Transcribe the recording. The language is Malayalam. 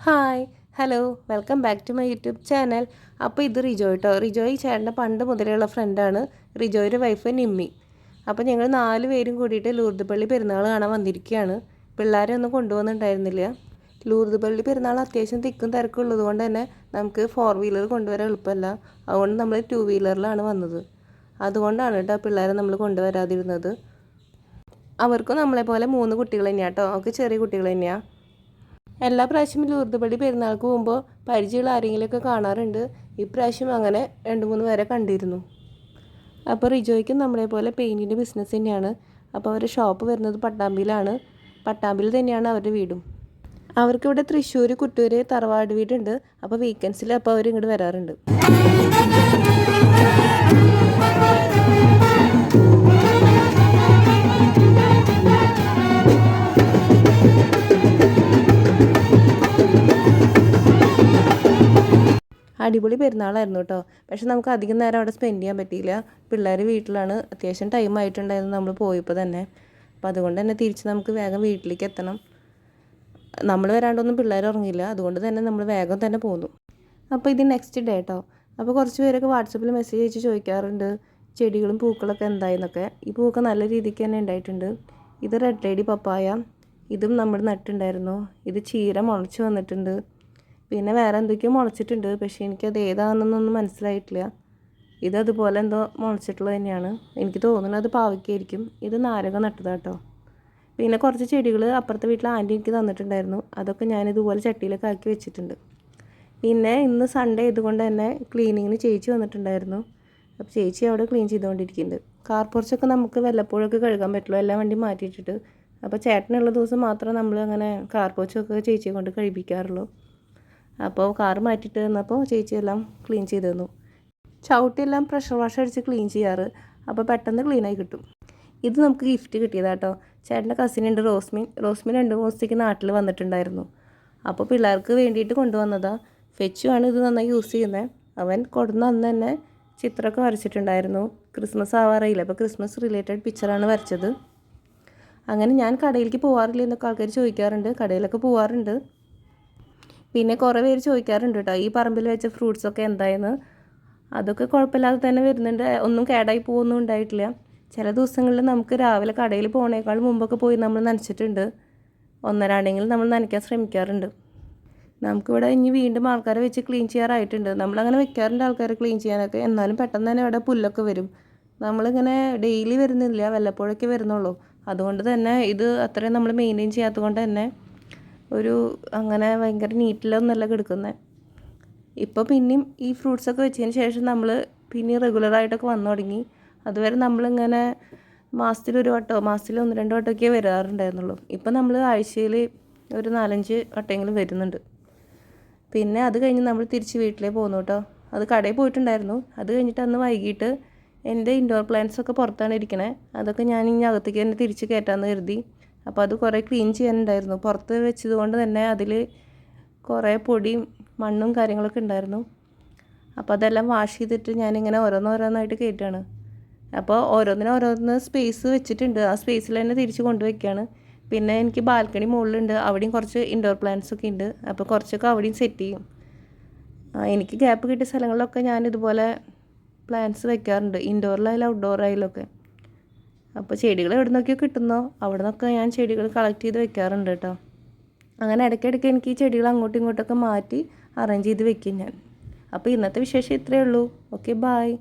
Hi hello welcome back to my YouTube channel. അപ്പോൾ ഇത് റിജോ കേട്ടോ. റിജോയ് ചേട്ടൻ്റെ പണ്ട് മുതലുള്ള ഫ്രണ്ടാണ്. റിജോയുടെ വൈഫ് നിമ്മി. അപ്പോൾ ഞങ്ങൾ 4 പേരും കൂടിയിട്ട് ലൂർദ് പള്ളി പെരുന്നാൾ കാണാൻ വന്നിരിക്കുകയാണ്. പിള്ളേരെ ഒന്നും കൊണ്ടുവന്നിട്ടുണ്ടായിരുന്നില്ല. ലൂർദ് പള്ളി പെരുന്നാൾ അത്യാവശ്യം തിക്കും തിരക്കും ഉള്ളത് കൊണ്ട് തന്നെ നമുക്ക് 4 വീലർ കൊണ്ടുവരാൻ എളുപ്പമല്ല. അതുകൊണ്ട് നമ്മൾ 2 വീലറിലാണ് വന്നത്. അതുകൊണ്ടാണ് കേട്ടോ പിള്ളേരെ നമ്മൾ കൊണ്ടുവരാതിരുന്നത്. അവർക്കും നമ്മളെപ്പോലെ 3 കുട്ടികൾ തന്നെയാണ് കേട്ടോ. അവർക്ക് ചെറിയ കുട്ടികൾ തന്നെയാണ്. എല്ലാ പ്രാവശ്യവും ലൂർദ് പള്ളി പെരുന്നാൾക്ക് പോകുമ്പോൾ പരിചയമുള്ള ആരെങ്കിലുമൊക്കെ കാണാറുണ്ട്. ഇപ്രാവശ്യം അങ്ങനെ 2-3 പേരെ കണ്ടിരുന്നു. അപ്പോൾ റിജോയ്ക്കും നമ്മളെപ്പോലെ പെയിൻറ്റിൻ്റെ ബിസിനസ് തന്നെയാണ്. അപ്പോൾ അവരുടെ ഷോപ്പ് വരുന്നത് പട്ടാമ്പിയിലാണ്. പട്ടാമ്പിയിൽ തന്നെയാണ് അവരുടെ വീടും. അവർക്കിവിടെ തൃശ്ശൂർ കുട്ടൂർ തറവാട് വീടുണ്ട്. അപ്പോൾ വീക്കെൻഡ്സിൽ അപ്പോൾ അവരിങ്ങോട്ട് വരാറുണ്ട്. അടിപൊളി പെരുന്നാളായിരുന്നു കേട്ടോ. പക്ഷെ നമുക്ക് അധികം നേരം അവിടെ സ്പെൻഡ് ചെയ്യാൻ പറ്റിയില്ല. പിള്ളേർ വീട്ടിലാണ്. അത്യാവശ്യം ടൈം ആയിട്ടുണ്ടായിരുന്നു നമ്മൾ പോയപ്പോൾ തന്നെ. അപ്പോൾ അതുകൊണ്ട് തന്നെ തിരിച്ച് നമുക്ക് വേഗം വീട്ടിലേക്ക് എത്തണം. നമ്മൾ വരാണ്ടൊന്നും പിള്ളേർ ഉറങ്ങില്ല. അതുകൊണ്ട് തന്നെ നമ്മൾ വേഗം തന്നെ പോന്നു. അപ്പോൾ ഇത് നെക്സ്റ്റ് ഡേ കേട്ടോ. അപ്പോൾ കുറച്ച് പേരൊക്കെ വാട്സപ്പിൽ മെസ്സേജ് അയച്ച് ചോദിക്കാറുണ്ട് ചെടികളും പൂക്കളൊക്കെ എന്തായെന്നൊക്കെ. ഈ പൂക്കൾ നല്ല രീതിക്ക് തന്നെ ഉണ്ടായിട്ടുണ്ട്. ഇത് റെഡ് ലേഡി പപ്പായ. ഇതും നമ്മൾ നട്ടുണ്ടായിരുന്നു. ഇത് ചീര മുളച്ച് വന്നിട്ടുണ്ട്. പിന്നെ വേറെ എന്തൊക്കെയോ മുളച്ചിട്ടുണ്ട്. പക്ഷേ എനിക്കത് ഏതാണെന്നൊന്നും മനസ്സിലായിട്ടില്ല. ഇതതുപോലെ എന്തോ മുളച്ചിട്ടുള്ളത് തന്നെയാണ്. എനിക്ക് തോന്നുന്നത് അത് പാവയ്ക്കായിരിക്കും. ഇത് നാരക നട്ടതാട്ടോ. പിന്നെ കുറച്ച് ചെടികൾ അപ്പുറത്തെ വീട്ടിൽ ആൻറ്റി എനിക്ക് തന്നിട്ടുണ്ടായിരുന്നു. അതൊക്കെ ഞാനിതുപോലെ ചട്ടിയിലൊക്കെ ആക്കി വെച്ചിട്ടുണ്ട്. പിന്നെ ഇന്ന് സൺഡേ ഇതുകൊണ്ട് തന്നെ ക്ലീനിങ്ങിന് ചേച്ചി വന്നിട്ടുണ്ടായിരുന്നു. അപ്പോൾ ചേച്ചി അവിടെ ക്ലീൻ ചെയ്തുകൊണ്ടിരിക്കുന്നുണ്ട്. കാർ പോർച്ചൊക്കെ നമുക്ക് വല്ലപ്പോഴൊക്കെ കഴുകാൻ പറ്റുള്ളൂ, എല്ലാ വണ്ടി മാറ്റിയിട്ടിട്ട്. അപ്പോൾ ചേട്ടനുള്ള ദിവസം മാത്രം നമ്മൾ അങ്ങനെ കാർ പോർച്ചൊക്കെ ചേച്ചിയെ കൊണ്ട് കഴിപ്പിക്കാറുള്ളൂ. അപ്പോൾ കാറ് മാറ്റിയിട്ട് തന്നപ്പോൾ ചേച്ചിയെല്ലാം ക്ലീൻ ചെയ്ത് തന്നു. ചവിട്ടിയെല്ലാം പ്രഷർ വാഷ് അടിച്ച് ക്ലീൻ ചെയ്യാറ്. അപ്പോൾ പെട്ടെന്ന് ക്ലീനായി കിട്ടും. ഇത് നമുക്ക് ഗിഫ്റ്റ് കിട്ടിയതാട്ടോ. ചേട്ടൻ്റെ കസിനുണ്ട് റോസ്മിൻ. 2 ദിവസത്തേക്ക് നാട്ടിൽ വന്നിട്ടുണ്ടായിരുന്നു. അപ്പോൾ പിള്ളേർക്ക് വേണ്ടിയിട്ട് കൊണ്ടുവന്നതാണ്. ഫെച്ചുമാണ് ഇത് നന്നായി യൂസ് ചെയ്യുന്നത്. അവൻ കൊടുന്ന അന്ന് തന്നെ ചിത്രമൊക്കെ വരച്ചിട്ടുണ്ടായിരുന്നു. ക്രിസ്മസ് ആവാറായില്ല. അപ്പോൾ ക്രിസ്മസ് റിലേറ്റഡ് പിക്ചറാണ് വരച്ചത്. അങ്ങനെ ഞാൻ കടയിലേക്ക് പോകാറില്ല എന്നൊക്കെ ആൾക്കാർ ചോദിക്കാറുണ്ട്. കടയിലൊക്കെ പോകാറുണ്ട്. പിന്നെ കുറേ പേര് ചോദിക്കാറുണ്ട് കേട്ടോ ഈ പറമ്പിൽ വെച്ച ഫ്രൂട്ട്സൊക്കെ എന്തായെന്ന്. അതൊക്കെ കുഴപ്പമില്ലാതെ തന്നെ വരുന്നുണ്ട്. ഒന്നും കേടായി പോകുന്നൊന്നും ഉണ്ടായിട്ടില്ല. ചില ദിവസങ്ങളിൽ നമുക്ക് രാവിലെ കടയിൽ പോകുന്നേക്കാൾ മുമ്പൊക്കെ പോയി നമ്മൾ നനച്ചിട്ടുണ്ട്. ഒന്നരാണ്ടെങ്കിലും നമ്മൾ നനയ്ക്കാൻ ശ്രമിക്കാറുണ്ട്. നമുക്കിവിടെ ഇനി വീണ്ടും ആൾക്കാരെ വെച്ച് ക്ലീൻ ചെയ്യാറായിട്ടുണ്ട്. നമ്മളങ്ങനെ വെക്കാറുണ്ട് ആൾക്കാരെ ക്ലീൻ ചെയ്യാനൊക്കെ. എന്നാലും പെട്ടെന്ന് തന്നെ ഇവിടെ പുല്ലൊക്കെ വരും. നമ്മളിങ്ങനെ ഡെയിലി വരുന്നില്ല, വല്ലപ്പോഴൊക്കെ വരുന്നുള്ളൂ. അതുകൊണ്ട് തന്നെ ഇത് അത്രയും നമ്മൾ മെയിൻറ്റെയിൻ ചെയ്യാത്തത് കൊണ്ട് തന്നെ ഒരു അങ്ങനെ ഭയങ്കര നീറ്റിലൊന്നല്ല കിടക്കുന്നത്. ഇപ്പോൾ പിന്നെയും ഈ ഫ്രൂട്ട്സൊക്കെ വെച്ചതിന് ശേഷം നമ്മൾ പിന്നെയും റെഗുലറായിട്ടൊക്കെ വന്നു തുടങ്ങി. അതുവരെ നമ്മളിങ്ങനെ മാസത്തിൽ 1 വട്ടമോ മാസത്തിൽ 1-2 വട്ടമൊക്കെ വരാറുണ്ടായിരുന്നുള്ളൂ. ഇപ്പം നമ്മൾ ആഴ്ചയിൽ ഒരു 4-5 വട്ടമെങ്കിലും വരുന്നുണ്ട്. പിന്നെ അത് കഴിഞ്ഞ് നമ്മൾ തിരിച്ച് വീട്ടിലേക്ക് പോകുന്നു കേട്ടോ. അത് കടയിൽ പോയിട്ടുണ്ടായിരുന്നു. അത് കഴിഞ്ഞിട്ട് അന്ന് വൈകിട്ട് എൻ്റെ ഇൻഡോർ പ്ലാന്റ്സൊക്കെ പുറത്താണ് ഇരിക്കണേ. അതൊക്കെ ഞാൻ ഇനി അകത്തേക്ക് തന്നെ തിരിച്ച് കയറ്റാമെന്ന് കരുതി. അപ്പോൾ അത് കുറേ ക്ലീൻ ചെയ്യാനുണ്ടായിരുന്നു. പുറത്ത് വെച്ചത് കൊണ്ട് തന്നെ അതിൽ കുറേ പൊടിയും മണ്ണും കാര്യങ്ങളൊക്കെ ഉണ്ടായിരുന്നു. അപ്പോൾ അതെല്ലാം വാഷ് ചെയ്തിട്ട് ഞാനിങ്ങനെ ഓരോന്നോരോന്നായിട്ട് കയറ്റുകയാണ്. അപ്പോൾ ഓരോന്നിനോരോന്ന് സ്പേസ് വെച്ചിട്ടുണ്ട്. ആ സ്പേസിൽ തന്നെ തിരിച്ച് കൊണ്ടുവയ്ക്കുകയാണ്. പിന്നെ എനിക്ക് ബാൽക്കണി മുകളിലുണ്ട്. അവിടെയും കുറച്ച് ഇൻഡോർ പ്ലാന്റ്സ് ഒക്കെ ഉണ്ട്. അപ്പോൾ കുറച്ചൊക്കെ അവിടെയും സെറ്റ് ചെയ്യും. എനിക്ക് ഗ്യാപ്പ് കിട്ടിയ സ്ഥലങ്ങളിലൊക്കെ ഞാൻ ഇതുപോലെ പ്ലാന്റ്സ് വെക്കാറുണ്ട്. ഇൻഡോറിലായാലും ഔട്ട്ഡോറായാലൊക്കെ. അപ്പോൾ ചെടികൾ എവിടെ നിന്നൊക്കെയോ കിട്ടുന്നോ അവിടെ നിന്നൊക്കെ ഞാൻ ചെടികൾ കളക്ട് ചെയ്ത് വെക്കാറുണ്ട് കേട്ടോ. അങ്ങനെ ഇടയ്ക്കിടയ്ക്ക് എനിക്ക് ഈ ചെടികൾ അങ്ങോട്ടും ഇങ്ങോട്ടൊക്കെ മാറ്റി അറേഞ്ച് ചെയ്ത് വെക്കും ഞാൻ. അപ്പോൾ ഇന്നത്തെ വിശേഷം ഇത്രയേ ഉള്ളൂ. Okay, bye.